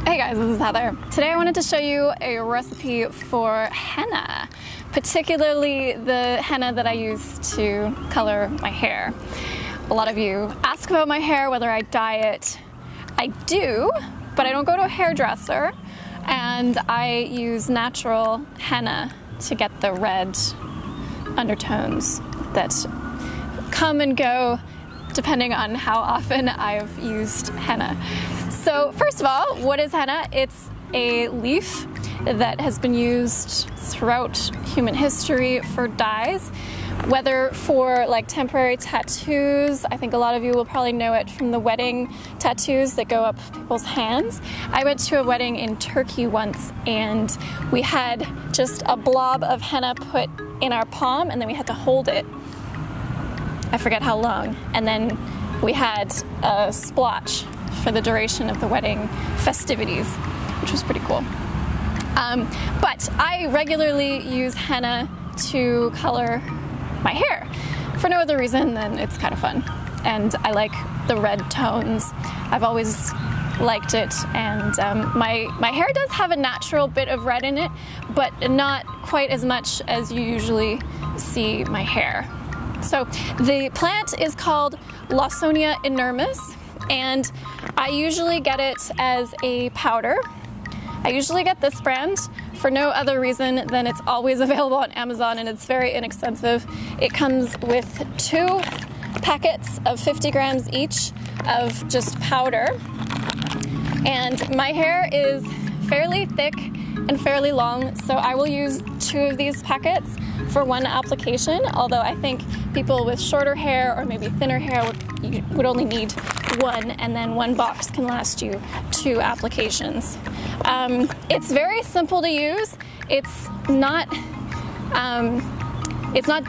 Hey guys, this is Heather. Today I wanted to show you a recipe for henna, particularly the henna that I use to color my hair. A lot of you ask about my hair, whether I dye it. I do, but I don't go to a hairdresser, and I use natural henna to get the red undertones that come and go depending on how often I've used henna. So first of all, what is henna? It's a leaf that has been used throughout human history for dyes, whether for like temporary tattoos. I think a lot of you will probably know it from the wedding tattoos that go up people's hands. I went to a wedding in Turkey once and we had just a blob of henna put in our palm and then we had to hold it. I forget how long, and then we had a splotch for the duration of the wedding festivities, which was pretty cool. But I regularly use henna to color my hair for no other reason than it's kind of fun, and I like the red tones. I've always liked it, and my hair does have a natural bit of red in it, but not quite as much as you usually see my hair. So the plant is called Lawsonia inermis, and I usually get it as a powder. I usually get this brand for no other reason than it's always available on Amazon and it's very inexpensive. It comes with 2 packets of 50 grams each of just powder, and my hair is fairly thick and fairly long, so I will use 2 of these packets for one application, although I think people with shorter hair or maybe thinner hair would only need 1, and then 1 box can last you 2 applications. It's very simple to use. It's not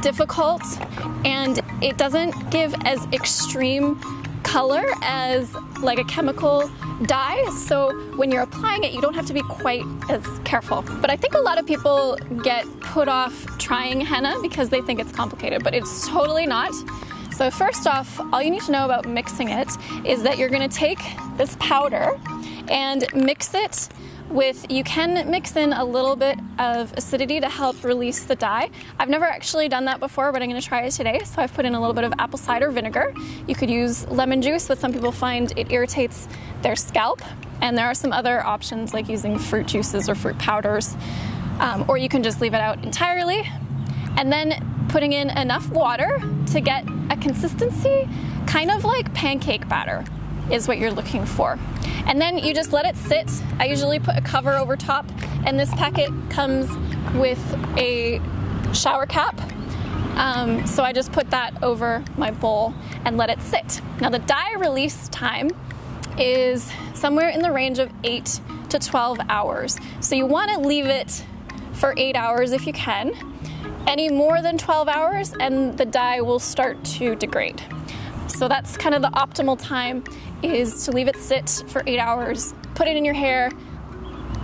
difficult, and it doesn't give as extreme color as like a chemical dye, so when you're applying it you don't have to be quite as careful. But I think a lot of people get put off trying henna because they think it's complicated, but it's totally not. So first off, all you need to know about mixing it is that you're going to take this powder and mix it with, you can mix in a little bit of acidity to help release the dye. I've never actually done that before, but I'm going to try it today. So I've put in a little bit of apple cider vinegar. You could use lemon juice, but some people find it irritates their scalp. And there are some other options like using fruit juices or fruit powders, or you can just leave it out entirely. And then putting in enough water to get a consistency kind of like pancake batter is what you're looking for. And then you just let it sit. I usually put a cover over top, and this packet comes with a shower cap. So I just put that over my bowl and let it sit. Now the dye release time is somewhere in the range of 8 to 12 hours. So you want to leave it for 8 hours if you can. Any more than 12 hours and the dye will start to degrade. So that's kind of the optimal time, is to leave it sit for 8 hours, put it in your hair,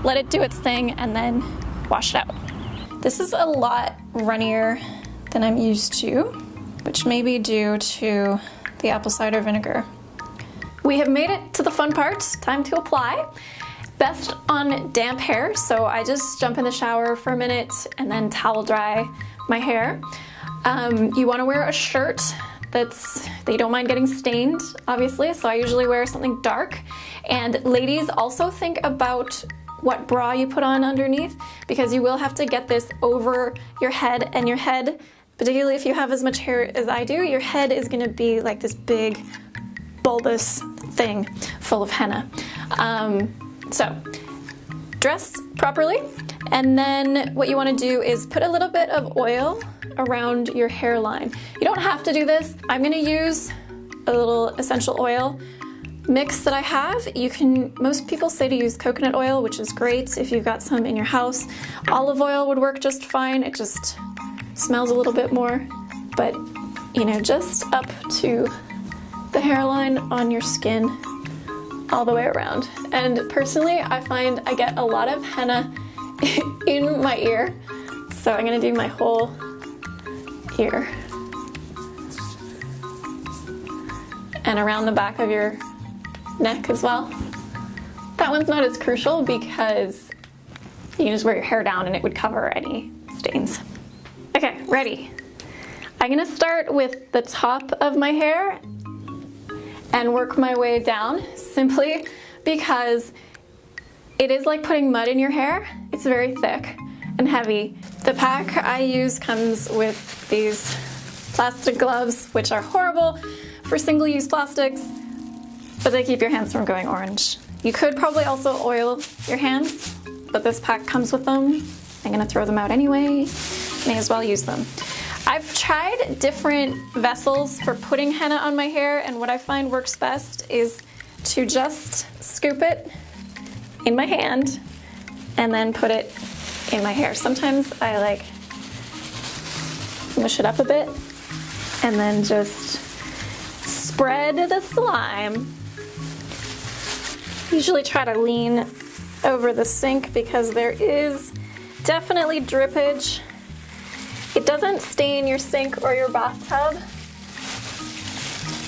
let it do its thing, and then wash it out. This is a lot runnier than I'm used to, which may be due to the apple cider vinegar. We have made it to the fun part, time to apply. Best on damp hair, so I just jump in the shower for a minute and then towel dry my hair. You want to wear a shirt that you don't mind getting stained, obviously, so I usually wear something dark. And ladies, also think about what bra you put on underneath, because you will have to get this over your head, and your head, particularly if you have as much hair as I do, your head is going to be like this big bulbous thing full of henna. So dress properly, and then what you want to do is put a little bit of oil around your hairline. You don't have to do this. I'm going to use a little essential oil mix that I have. Most people say to use coconut oil, which is great if you've got some in your house. Olive oil would work just fine. It just smells a little bit more, but you know, just up to the hairline on your skin all the way around. And personally, I find I get a lot of henna in my ear, so I'm gonna do my whole ear and around the back of your neck as well. That That one's not as crucial because you can just wear your hair down and it would cover any stains. Okay, ready. I'm gonna start with the top of my hair and work my way down, simply because it is like putting mud in your hair. It's very thick and heavy. The pack I use comes with these plastic gloves, which are horrible for single-use plastics, but they keep your hands from going orange. You could probably also oil your hands, but this pack comes with them. I'm gonna throw them out anyway. May as well use them. I've tried different vessels for putting henna on my hair, and what I find works best is to just scoop it in my hand and then put it in my hair. Sometimes I like mush it up a bit and then just spread the slime. Usually try to lean over the sink because there is definitely drippage. It doesn't stain your sink or your bathtub,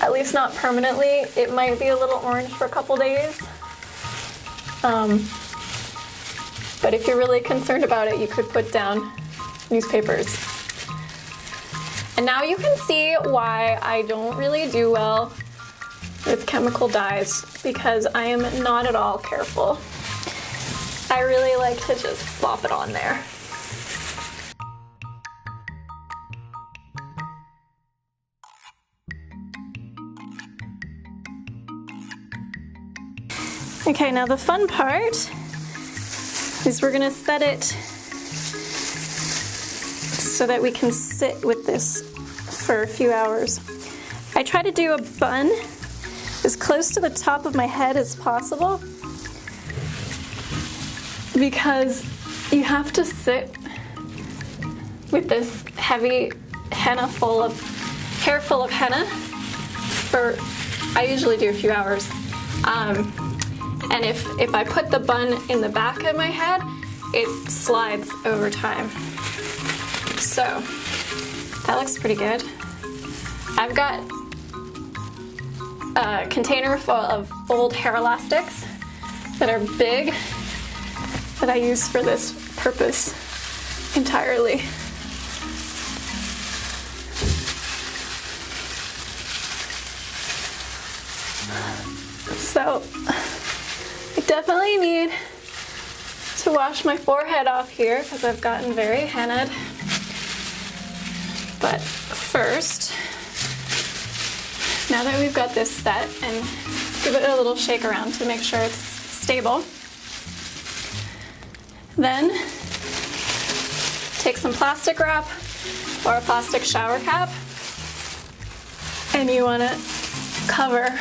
at least not permanently. It might be a little orange for a couple days. But if you're really concerned about it, you could put down newspapers. And now you can see why I don't really do well with chemical dyes, because I am not at all careful. I really like to just slop it on there. Okay, now the fun part is we're gonna set it so that we can sit with this for a few hours. I try to do a bun as close to the top of my head as possible because you have to sit with this heavy hair full of henna for, I usually do a few hours. And if I put the bun in the back of my head, it slides over time. So that looks pretty good. I've got a container full of old hair elastics that are big that I use for this purpose entirely. So I definitely need to wash my forehead off here because I've gotten very hennaed. But first, now that we've got this set, and give it a little shake around to make sure it's stable, then take some plastic wrap or a plastic shower cap, and you want to cover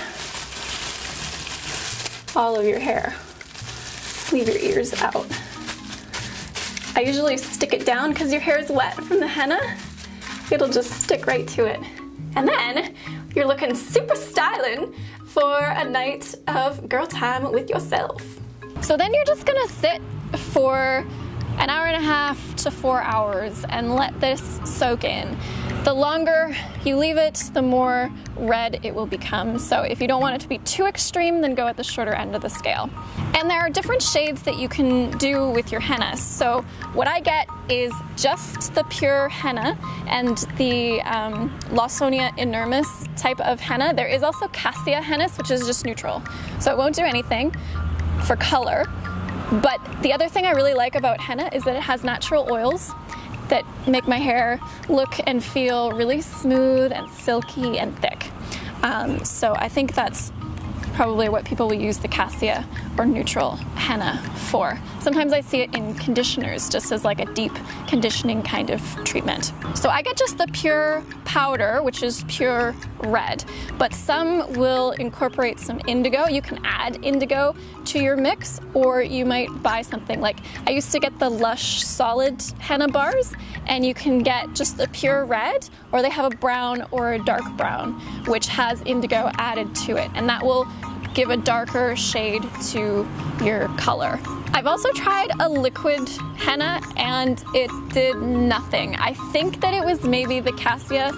all of your hair. Leave your ears out. I usually stick it down because your hair is wet from the henna. It'll just stick right to it. And then you're looking super styling for a night of girl time with yourself. So then you're just gonna sit for an hour and a half to 4 hours and let this soak in. The longer you leave it, the more red it will become. So if you don't want it to be too extreme, then go at the shorter end of the scale. And there are different shades that you can do with your henna. So what I get is just the pure henna and the Lawsonia inermis type of henna. There is also cassia henna, which is just neutral. So it won't do anything for color. But the other thing I really like about henna is that it has natural oils that make my hair look and feel really smooth and silky and thick. So I think that's probably what people will use the cassia or neutral henna for. Sometimes I see it in conditioners just as like a deep conditioning kind of treatment. So I get just the pure powder, which is pure red, but some will incorporate some indigo. You can add indigo to your mix, or you might buy something like, I used to get the Lush solid henna bars, and you can get just the pure red, or they have a brown or a dark brown, which has indigo added to it, and that will give a darker shade to your color. I've also tried a liquid henna and it did nothing. I think that it was maybe the cassia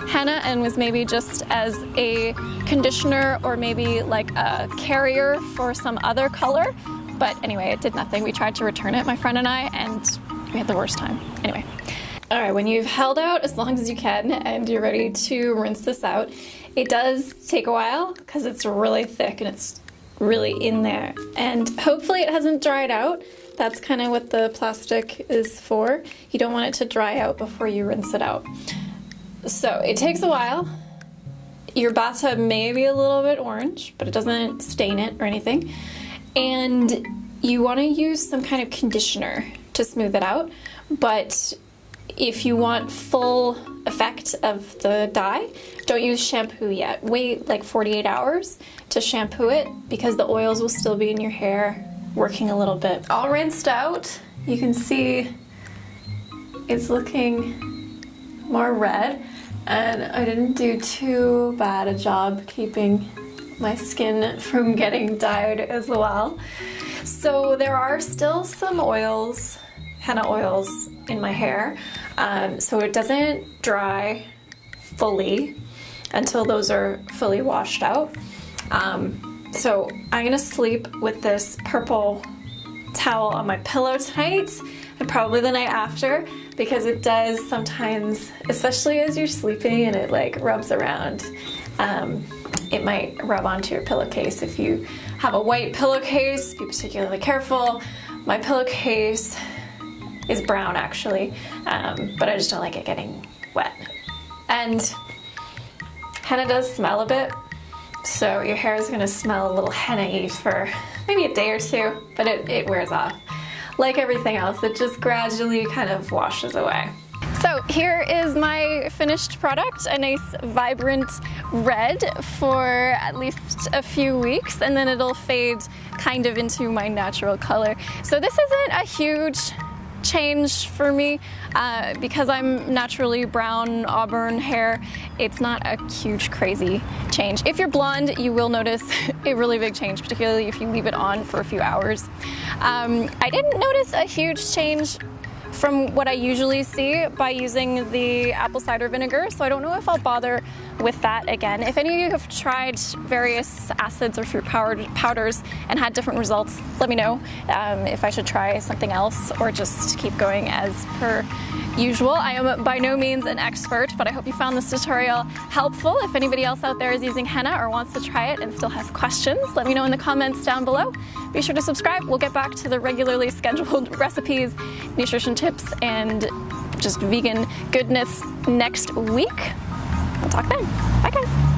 henna and was maybe just as a conditioner or maybe like a carrier for some other color, But anyway, it did nothing. We tried to return it, my friend and I, and we had the worst time. Anyway. All right, when you've held out as long as you can and you're ready to rinse this out, it does take a while because it's really thick and it's really in there. And hopefully it hasn't dried out. That's kind of what the plastic is for. You don't want it to dry out before you rinse it out. So it takes a while. Your bathtub may be a little bit orange, but it doesn't stain it or anything. And you want to use some kind of conditioner to smooth it out. But if you want full effect of the dye, don't use shampoo yet. Wait like 48 hours to shampoo it because the oils will still be in your hair working a little bit. All rinsed out, you can see it's looking more red, and I didn't do too bad a job keeping my skin from getting dyed as well. So there are still some oils, henna oils, in my hair, so it doesn't dry fully until those are fully washed out. So I'm gonna sleep with this purple towel on my pillow tonight and probably the night after, because it does sometimes, especially as you're sleeping and it like rubs around, it might rub onto your pillowcase. If you have a white pillowcase, be particularly careful. My pillowcase is brown actually, but I just don't like it getting wet. And henna does smell a bit, so your hair is gonna smell a little henna-y for maybe a day or two, but it wears off. Like everything else, it just gradually kind of washes away. So here is my finished product, a nice vibrant red for at least a few weeks, and then it'll fade kind of into my natural color. So this isn't a huge change for me because I'm naturally brown auburn hair. It's not a huge crazy change. If you're blonde, you will notice a really big change, particularly if you leave it on for a few hours. I didn't notice a huge change from what I usually see by using the apple cider vinegar, so I don't know if I'll bother with that again. If any of you have tried various acids or fruit powders and had different results, let me know if I should try something else or just keep going as per usual. I am by no means an expert, but I hope you found this tutorial helpful. If anybody else out there is using henna or wants to try it and still has questions, let me know in the comments down below. Be sure to subscribe. We'll get back to the regularly scheduled recipes, nutrition tips, and just vegan goodness next week. We'll talk then. Bye guys.